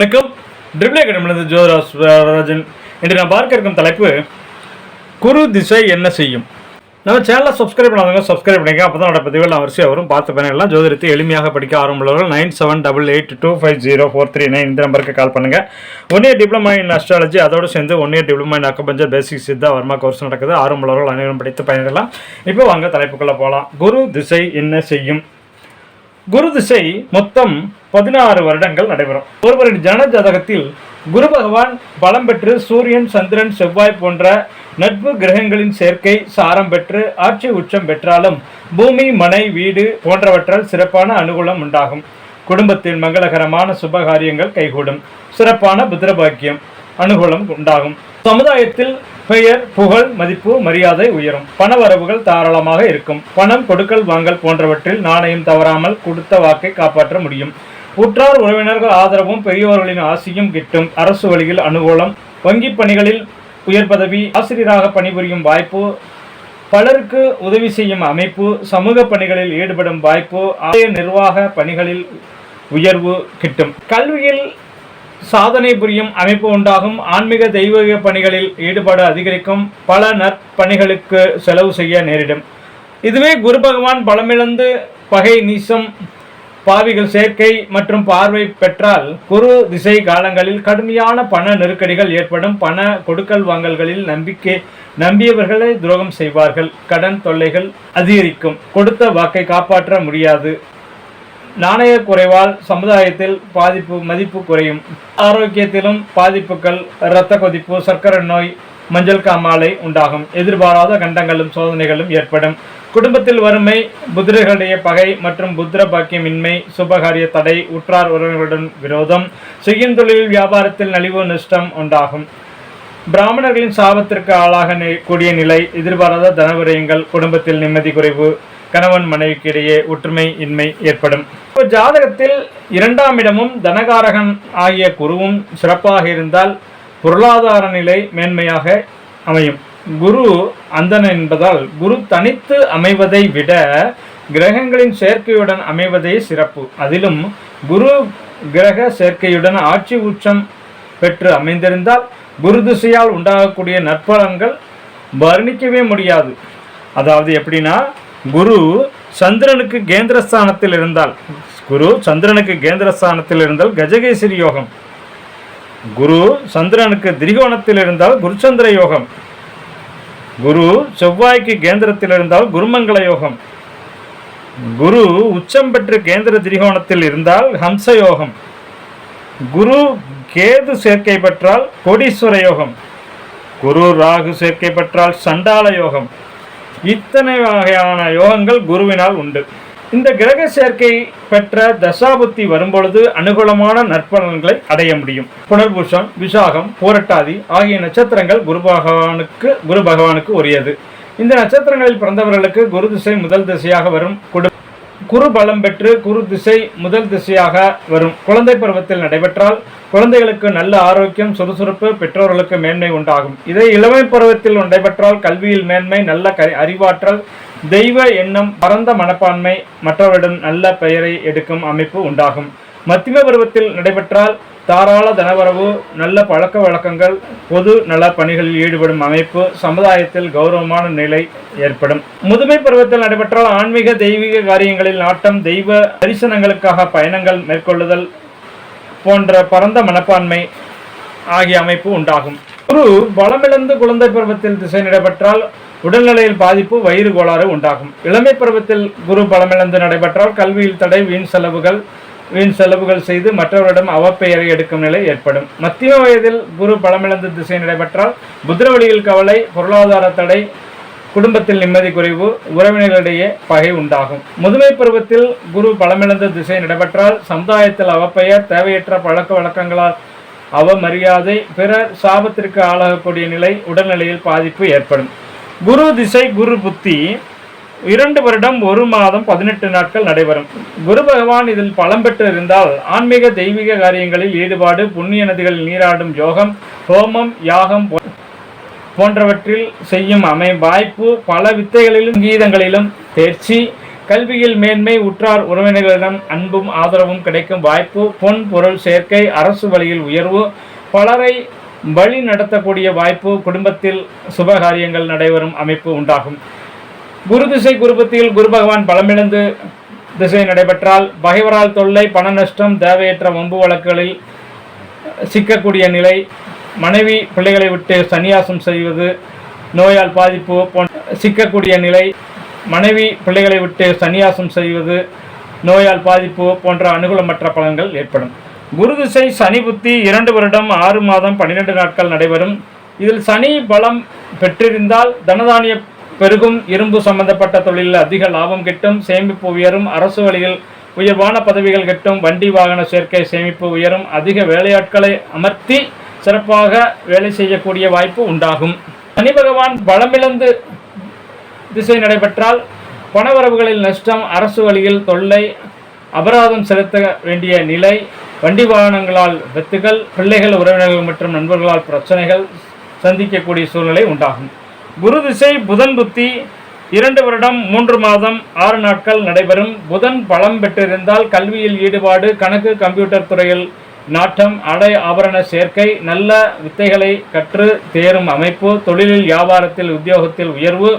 வணக்கம். ட்ரிபிள் அகாடமியிலிருந்து ஜோதிராஜன். இன்று நான் பார்க்க இருக்கும் தலைப்பு குரு திசை என்ன செய்யும். நம்ம சேனலை சப்ஸ்கிரைப் பண்ணாதவங்க சப்ஸ்கிரைப் பண்ணிக்க. அப்போ தான் பதிவுகள் நான் வரிசையாக வரும். பார்த்து பயனெல்லாம் ஜோதிடத்தை எளிமையாக படிக்க ஆரம்புள்ளவர்கள் 9788250439 இந்த நம்பருக்கு கால் பண்ணுங்கள். 1 இயர் டிப்ளமா இன் அஸ்ட்ராலஜி, அதோடு சேர்ந்து 1 year diploma in acupuncture basic Siddha Varma course நடக்குது. ஆரம்புள்ளவர்கள் அனைவரும் படித்து பயனெல்லாம். இப்போ வாங்க தலைப்புக்குள்ளே போகலாம். குரு திசை என்ன செய்யும். குரு திசை மொத்தம் 16 வருடங்கள் நடைபெறும். ஒருவரின் ஜன ஜாதகத்தில் குரு பகவான் பலம் பெற்று சூரியன், சந்திரன், செவ்வாய் போன்ற நட்பு கிரகங்களின் சேர்க்கை சாரம் பெற்று ஆட்சி உச்சம் பெற்றாலும் பூமி, மனை, வீடு போன்றவற்றால் சிறப்பான அனுகூலம் உண்டாகும். குடும்பத்தில் மங்களகரமான சுபகாரியங்கள் கைகூடும். சிறப்பான புத்திரபாக்கியம் அனுகூலம் உண்டாகும். சமுதாயத்தில் பெயர், புகழ், மதிப்பு, மரியாதை உயரும். பண வரவுகள் தாராளமாக இருக்கும். பணம் கொடுக்கல் வாங்கல் போன்றவற்றில் நாணயம் தவறாமல் கொடுத்த வாக்கை காப்பாற்ற முடியும். உற்றார் உறவினர்கள் ஆதரவும் பெரியோர்களின் ஆசியும் கிட்டும். அரசு வழியில் அனுகூலம். வங்கி பணிகளில் உயர் பதவி, ஆசிரியராக பணிபுரியும் வாய்ப்பு, பலருக்கு உதவி செய்யும் அமைப்பு, சமூக பணிகளில் ஈடுபடும் வாய்ப்பு, ஆலய நிர்வாக பணிகளில் உயர்வு கிட்டும். கல்வியில் சாதனை புரியும் அமைப்பு உண்டாகும். ஆன்மீக தெய்வீக பணிகளில் ஈடுபாடு அதிகரிக்கும். பல நற்பணிகளுக்கு செலவு செய்ய நேரிடும். இதுவே குரு பகவான் பலமிழந்து பகை, நீசம், பாவிகள் சேர்க்கை மற்றும் பார்வை பெற்றால் குரு திசை காலங்களில் கடுமையான பண நெருக்கடிகள் ஏற்படும். பண கொடுக்கல் வாங்கல்களில் நம்பியவர்களை துரோகம் செய்வார்கள். கடன் தொல்லைகள் அதிகரிக்கும். கொடுத்த வாக்கை காப்பாற்ற முடியாது. நாணய குறைவால் சமுதாயத்தில் மதிப்பு குறையும். ஆரோக்கியத்திலும் பாதிப்புகள், இரத்த கொதிப்பு, சர்க்கரை நோய், மஞ்சள் காமாலை உண்டாகும். எதிர்பாராத கண்டங்களும் சோதனைகளும் ஏற்படும். குடும்பத்தில் வறுமை, புத்திரர்களுடைய பகை மற்றும் புத்திர பாக்கியமின்மை, சுபகாரிய தடை, உற்றார் உறவினர்களுடன் விரோதம், செய்யும் தொழில் வியாபாரத்தில் நலிவு நஷ்டம் உண்டாகும். பிராமணர்களின் சாபத்திற்கு ஆளாக கூடிய நிலை, எதிர்பாராத தனவிரயங்கள், குடும்பத்தில் நிம்மதி குறைவு, கணவன் மனைவிக்கு இடையே ஒற்றுமை இன்மை ஏற்படும். ஜாதகத்தில் 2ஆம் இடமும் தனகாரகன் ஆகிய குருவும் சிறப்பாக இருந்தால் பொருளாதார நிலை மேன்மையாக அமையும். குரு அந்தன் என்பதால் குரு தனித்து அமைவதை விட கிரகங்களின் சேர்க்கையுடன் அமைவதே சிறப்பு. அதிலும் குரு கிரக சேர்க்கையுடன் ஆட்சி உச்சம் பெற்று அமைந்திருந்தால் குரு திசையால் உண்டாகக்கூடிய நற்பலன்கள் வர்ணிக்கவே முடியாது. அதாவது எப்படின்னா, குரு சந்திரனுக்கு கேந்திரஸ்தானத்தில் இருந்தால் கஜகேசரி யோகம். குரு சந்திரனுக்கு திரிகோணத்தில் இருந்தால் குருச்சந்திர யோகம். குரு செவ்வாய்க்கு கேந்திரத்தில் இருந்தால் குருமங்கள யோகம். குரு உச்சம் பெற்று கேந்திர திரிகோணத்தில் இருந்தால் ஹம்ச யோகம். குரு கேது சேர்க்கை பெற்றால் கோடீஸ்வர யோகம். குரு ராகு சேர்க்கை பெற்றால் சண்டால யோகம். இத்தனை வகையான யோகங்கள் குருவினால் உண்டு. இந்த கிரக சேர்க்கை பெற்ற தசாபுத்தி வரும்பொழுது அனுகூலமான நற்பலன்களை அடைய முடியும். புனர்பூஷம், விசாகம், பூரட்டாதி ஆகிய நட்சத்திரங்கள் குரு பகவானுக்கு உரியது. இந்த நட்சத்திரங்களில் பிறந்தவர்களுக்கு குரு திசை முதல் திசையாக வரும். குரு பலம் பெற்று குரு திசை முதல் திசையாக வரும். குழந்தை பருவத்தில் நடைபெற்றால் குழந்தைகளுக்கு நல்ல ஆரோக்கியம், சுறுசுறுப்பு, பெற்றோர்களுக்கு மேன்மை உண்டாகும். இதை இளமை பருவத்தில் நடைபெற்றால் கல்வியில் மேன்மை, நல்ல அறிவாற்றல், தெய்வ எண்ணம், பரந்த மனப்பான்மை, மற்றவரிடம் நல்ல பெயரை எடுக்கும் அமைப்பு உண்டாகும். மத்தியம பருவத்தில் நடைபெற்றால் தாராள தனவரவு, நல்ல பழக்க வழக்கங்கள், பொது நல பணிகளில் ஈடுபடும் அமைப்பு, சமுதாயத்தில் கௌரவமான நிலை ஏற்படும். முதுமை பருவத்தில் நடைபெற்றால் ஆன்மீக தெய்வீக காரியங்களில் நாட்டம், தெய்வ தரிசனங்களுக்காக பயணங்கள் மேற்கொள்ளுதல் போன்ற பரந்த மனப்பான்மை ஆகிய அமைப்பு உண்டாகும். குரு பலமிழந்து குழந்தை பருவத்தில் திசை நடைபெற்றால் உடல்நிலையில் பாதிப்பு, வயிறு கோளாறு உண்டாகும். இளமை பருவத்தில் குரு பலமிழந்து நடைபெற்றால் கல்வியில் தடை, வீண் செலவுகள் செய்து மற்றவரிடம் அவப்பெயரை எடுக்கும் நிலை ஏற்படும். மத்திய வயதில் குரு பலமிழந்து திசை நடைபெற்றால் புத்திரவழியில் கவலை, பொருளாதார தடை, குடும்பத்தில் நிம்மதி குறைவு, உறவினர்களிடையே பகை உண்டாகும். முதுமை பருவத்தில் குரு பலமிழந்த திசை நடைபெற்றால் சமுதாயத்தில் அவப்பெயர், தேவையற்ற பழக்க வழக்கங்களால் அவமரியாதை, பிறர் சாபத்திற்கு ஆளாகக்கூடிய நிலை, உடல்நிலையில் பாதிப்பு ஏற்படும். குரு திசை குரு புத்தி 2 வருடம் 1 மாதம் 18 நாட்கள் நடைபெறும். குரு பகவான் இதில் பலம் பெற்று இருந்தால் ஆன்மீக தெய்வீக காரியங்களில் ஈடுபாடு, புண்ணிய நதிகளில் நீராடும் யோகம், ஹோமம், யாகம் போன்றவற்றில் செய்யும் வாய்ப்பு, பல வித்தைகளிலும் கீதங்களிலும் தேர்ச்சி, கல்வியில் மேன்மை, உற்றார் உறவினர்களிடம் அன்பும் ஆதரவும் கிடைக்கும் வாய்ப்பு, பொன் பொருள் சேர்க்கை, அரசு வழியில் உயர்வு, பலரை வழி நடத்தக்கூடிய வாய்ப்பு, குடும்பத்தில் சுபகாரியங்கள் நடைபெறும் அமைப்பு உண்டாகும். குரு திசை குருபத்தியில் குரு பகவான் பலமிழந்து திசை நடைபெற்றால் பகைவரால் தொல்லை, பண நஷ்டம், தேவையற்ற வம்பு வழக்குகளில் சிக்கக்கூடிய நிலை, மனைவி பிள்ளைகளை விட்டு சந்நியாசம் செய்வது, நோயால் பாதிப்பு சிக்கக்கூடிய நிலை, மனைவி பிள்ளைகளை விட்டு சந்நியாசம் செய்வது, நோயால் பாதிப்பு போன்ற அனுகூலமற்ற பலன்கள் ஏற்படும். குரு திசை சனி புத்தி 2 வருடம் 6 மாதம் 12 நாட்கள் நடைபெறும். இதில் சனி பலம் பெற்றிருந்தால் தனதானிய பெருகும், இரும்பு சம்பந்தப்பட்ட தொழிலில் அதிக லாபம் கிட்டும், சேமிப்பு உயரும், அரசு வழியில் உயர்வான பதவிகள் கிட்டும், வண்டி வாகன சேர்க்கை சேமிப்பு உயரும், அதிக வேலையாட்களை அமர்த்தி சிறப்பாக வேலை செய்யக்கூடிய வாய்ப்பு உண்டாகும். சனி பகவான் பலமிழந்து திசை நடைபெற்றால் பணவரவுகளில் நஷ்டம், அரசு வழியில் தொல்லை, அபராதம் செலுத்த வேண்டிய நிலை, வண்டி வாகனங்களால் வித்துகள், பிள்ளைகள், உறவினர்கள் மற்றும் நண்பர்களால் பிரச்சனைகள் சந்திக்கக்கூடிய சூழ்நிலை உண்டாகும். குரு திசை புதன் புத்தி 2 வருடம் 3 மாதம் 6 நாட்கள் நடைபெறும். புதன் பலம் பெற்றிருந்தால் கல்வியில் ஈடுபாடு, கணக்கு கம்ப்யூட்டர் துறையில் நாட்டம், ஆடை ஆபரண சேர்க்கை, நல்ல வித்தைகளை கற்று தேரும் அமைப்பு, தொழிலில் வியாபாரத்தில் உத்தியோகத்தில் உயர்வு,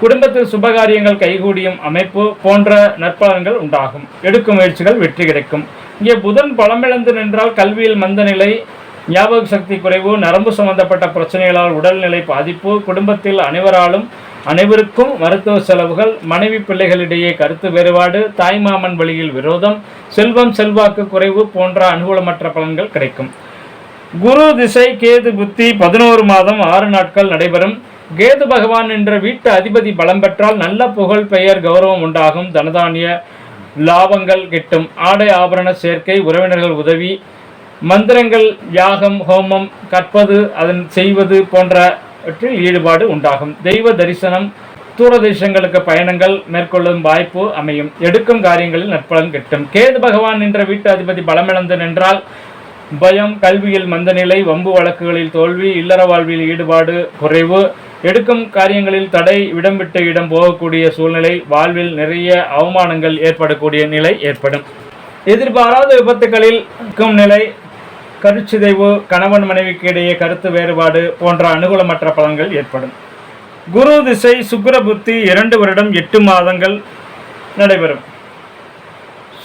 குடும்பத்தில் சுபகாரியங்கள் கைகூடியும் அமைப்பு போன்ற நற்பலன்கள் உண்டாகும். எடுக்கும் முயற்சிகள் வெற்றி கிடைக்கும். இங்கே புதன் பலமிழந்து நின்றால் கல்வியில் மந்த நிலை, ஞாபக சக்தி குறைவு, நரம்பு சம்பந்தப்பட்ட பிரச்சனைகளால் உடல்நிலை பாதிப்பு, குடும்பத்தில் அனைவருக்கும் மருத்துவ செலவுகள், மனைவி பிள்ளைகளிடையே கருத்து வேறுபாடு, தாய்மாமன் வழியில் விரோதம், செல்வம் செல்வாக்கு குறைவு போன்ற அனுகூலமற்ற பலன்கள் கிடைக்கும். குரு திசை கேது புத்தி 11 மாதம் 6 நாட்கள் நடைபெறும். கேது பகவான் என்ற வீட்டு அதிபதி பலம் பெற்றால் நல்ல புகழ், பெயர், கௌரவம் உண்டாகும், தனதானிய லாபங்கள் கிட்டும், ஆடை ஆபரண சேர்க்கை, உறவினர்கள் உதவி, மந்திரங்கள், யாகம், ஹோமம் கற்பது, அதன் செய்வது போன்றவற்றில் ஈடுபாடு உண்டாகும். தெய்வ தரிசனம், தூரதேசங்களுக்கு பயணங்கள் மேற்கொள்ளும் வாய்ப்பு அமையும். எடுக்கும் காரியங்களில் நற்பலன் கிட்டும். கேது பகவான் என்ற வீட்டு அதிபதி பலமிழந்து நின்றால் பயம், கல்வியில் மந்தநிலை, வம்பு வழக்குகளில் தோல்வி, இல்லற வாழ்வில் ஈடுபாடு குறைவு, எடுக்கும் காரியங்களில் தடை, இடம் விட்டு இடம் போகக்கூடிய சூழ்நிலை, வாழ்வில் நிறைய அவமானங்கள் ஏற்படக்கூடிய நிலை ஏற்படும். எதிர்பாராத விபத்துகளில் இருக்கும் நிலை, கருச்சிதைவு, கணவன் மனைவிக்கு இடையே கருத்து வேறுபாடு போன்ற அனுகூலமற்ற பலன்கள் ஏற்படும். குரு திசை சுக்கிர புத்தி 2 வருடம் 8 மாதங்கள் நடைபெறும்.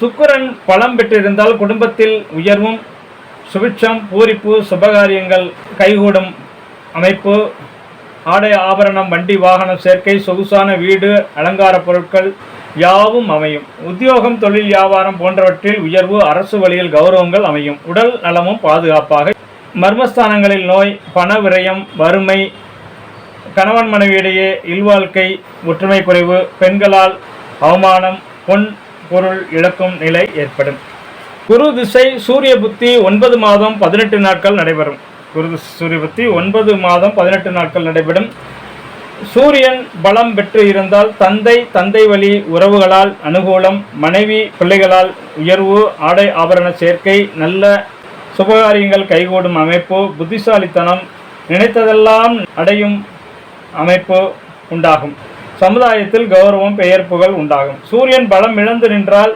சுக்கிரன் பலம் பெற்றிருந்தால் குடும்பத்தில் உயர்வும், சுபிட்சம், பூரிப்பு, சுபகாரியங்கள் கைகூடும் அமைப்பு, ஆடை ஆபரணம், வண்டி வாகனம் சேர்க்கை, சொகுசான வீடு, அலங்கார பொருட்கள் யாவும் அமையும். உத்தியோகம், தொழில், வியாபாரம் போன்றவற்றில் உயர்வு, அரசு வழியில் கௌரவங்கள் அமையும். உடல் நலமும் பாதுகாப்பாக. மர்மஸ்தானங்களில் நோய், பண விரயம், வறுமை, கணவன் மனைவியிடையே இல்வாழ்க்கை, ஒற்றுமை குறைவு, பெண்களால் அவமானம், பொன் பொருள் இழக்கும் நிலை ஏற்படும். குரு திசை சூரிய புத்தி 9 மாதம் 18 நாட்கள் நடைபெறும். சூரிய புத்தி 9 மாதம் 18 நாட்கள் நடைபெறும். சூரியன் பலம் பெற்று இருந்தால் தந்தை வழி உறவுகளால் அனுகூலம், மனைவி பிள்ளைகளால் உயர்வு, ஆடை ஆபரண சேர்க்கை, நல்ல சுபகாரியங்கள் கைகூடும் அமைப்பு, புத்திசாலித்தனம், நினைத்ததெல்லாம் அடையும் அமைப்பு உண்டாகும். சமுதாயத்தில் கௌரவம், பெயர், புகழ் உண்டாகும். சூரியன் பலம் இழந்து நின்றால்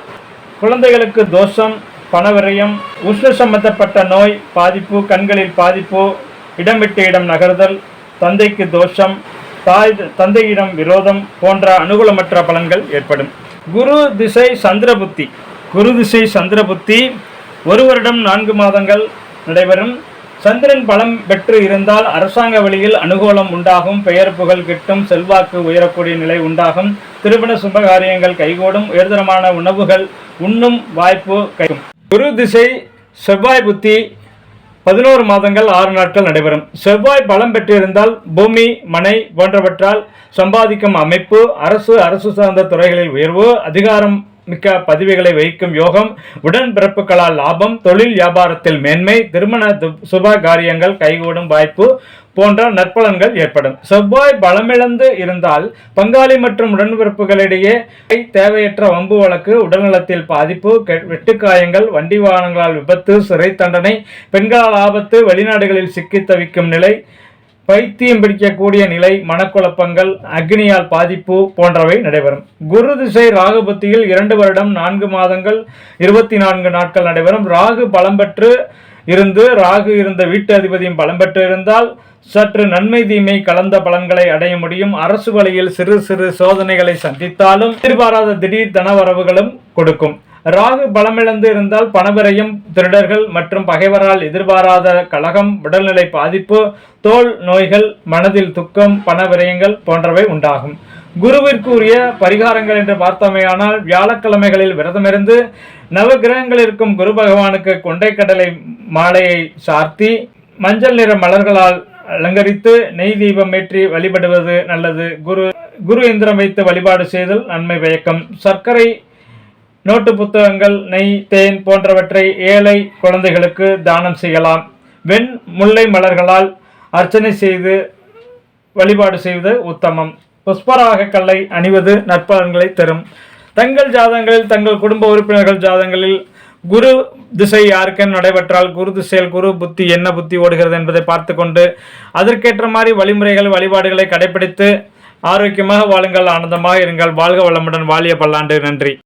குழந்தைகளுக்கு தோஷம், பணவிரயம், உஷ்ண சம்பந்தப்பட்ட நோய் பாதிப்பு, கண்களில் பாதிப்பு, இடம் விட்டு இடம் நகர்தல், தந்தைக்கு தோஷம், தந்தையிடம் விரோதம் போன்ற அனுகூலமற்ற பலன்கள் ஏற்படும். குரு திசை சந்திரபுத்தி 1 வருடம் 4 மாதங்கள் நடைபெறும். சந்திரன் பலம் பெற்று இருந்தால் அரசாங்க வழியில் அனுகூலம் உண்டாகும், பெயர் புகழ் கிட்டும், செல்வாக்கு உயரக்கூடிய நிலை உண்டாகும், திருமண சுபகாரியங்கள் கைகூடும், உயர்தரமான உணவுகள் உண்ணும் வாய்ப்பு கிடைக்கும். குரு திசை செவ்வாய் புத்தி 11 மாதங்கள் 6 நாட்கள் நடைபெறும். செவ்வாய் பலம் பெற்றிருந்தால் பூமி, மனை போன்றவற்றால் சம்பாதிக்கும் அமைப்பு, அரசு சார்ந்த துறைகளில் உயர்வு, அதிகாரம் மிக்க பதவிகளை வகிக்கும் யோகம், உடன்பிறப்புகளால் லாபம், தொழில் வியாபாரத்தில் மேன்மை, திருமண சுப காரியங்கள் கைகூடும் வாய்ப்பு போன்ற நற்பலன்கள் ஏற்படும். செவ்வாய் பலமிழந்து இருந்தால் பங்காளி மற்றும் உடன்பிறப்புகளிடையே தேவையற்ற வம்பு வழக்கு, உடல்நலத்தில் பாதிப்பு, வெட்டுக்காயங்கள், வண்டி வாகனங்களால் விபத்து, சிறை தண்டனை, பெண்களால் ஆபத்து, வெளிநாடுகளில் சிக்கி தவிக்கும் நிலை, பைத்தியம் பிடிக்கக்கூடிய நிலை, மனக்குழப்பங்கள், அக்னியால் பாதிப்பு போன்றவை நடைபெறும். குரு திசை ராகு புத்தியில் 2 வருடம் 4 மாதங்கள் 24 நாட்கள் நடைபெறும். ராகு பலம் பெற்று இருந்து ராகு இருந்த வீட்டு அதிபதியும் பலம் பெற்று இருந்தால் சற்று நன்மை தீமை கலந்த பலன்களை அடைய முடியும். அரசு வழியில் சிறு சிறு சோதனைகளை சந்தித்தாலும் எதிர்பாராத திடீர் தனவரவுகளும் கொடுக்கும். ராகு பலமிழந்து இருந்தால் பணவிரயம், திருடர்கள் மற்றும் பகைவரால் எதிர்பாராத கலகம், உடல்நிலை பாதிப்பு, தோல் நோய்கள், மனதில் துக்கம், பண விரயங்கள் போன்றவை உண்டாகும். குருவிற்குரிய பரிகாரங்கள் என்று பார்த்தோமேயானால் வியாழக்கிழமைகளில் விரதமிருந்து நவகிரகங்கள் இருக்கும் குரு பகவானுக்கு கொண்டைக்கடலை மாலையை சார்த்தி மஞ்சள் நிற மலர்களால் அலங்கரித்து நெய் தீபம் ஏற்றி வழிபடுவது நல்லது. குரு எந்திரம் வைத்து வழிபாடு செய்தல் நன்மை பயக்கும். சர்க்கரை, நோட்டு புத்தகங்கள், நெய், தேன் போன்றவற்றை ஏழை குழந்தைகளுக்கு தானம் செய்யலாம். வெண் முல்லை மலர்களால் அர்ச்சனை செய்து வழிபாடு செய்வது உத்தமம். புஷ்பராக கல்லை அணிவது நற்பலன்களை தரும். தங்கள் ஜாதகங்களில் தங்கள் குடும்ப உறுப்பினர்கள் ஜாதகங்களில் குரு திசை யாருக்கென நடைபெற்றால் குரு திசையில் குரு புத்தி என்ன புத்தி ஓடுகிறது என்பதை பார்த்து கொண்டு அதற்கேற்ற மாதிரி வழிமுறைகள் வழிபாடுகளை கடைபிடித்து ஆரோக்கியமாக வாழுங்கள், ஆனந்தமாக இருங்கள். வாழ்க வளமுடன், வாழிய பல்லாண்டு. நன்றி.